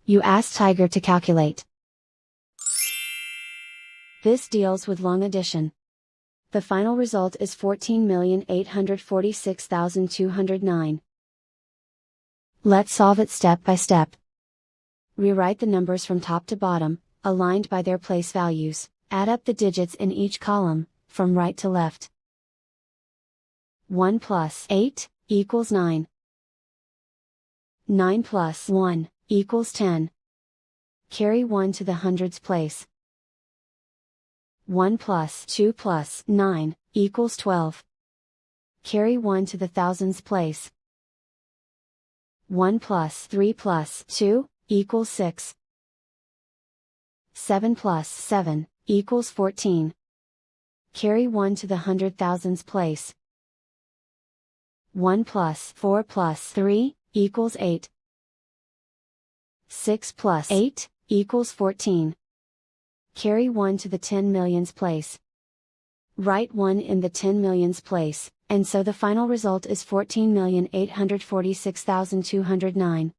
You ask Tiger to calculate. This deals with long addition. The final result is 14,846,209. Let's solve it step by step. Rewrite the numbers from top to bottom, aligned by their place values. Add up the digits in each column, from right to left. 1 plus 8 equals 9. 9 plus 1 equals 10. Carry 1 to the hundreds place. 1 plus 2 plus 9 equals 12. Carry 1 to the thousands place. 1 plus 3 plus 2 equals 6. 7 plus 7 equals 14. Carry 1 to the hundred thousands place. 1 plus 4 plus 3 equals 8. 6 plus 8 equals 14. Carry 1 to the 10 millions place. Write 1 in the 10 millions place, and so the final result is 14,846,209.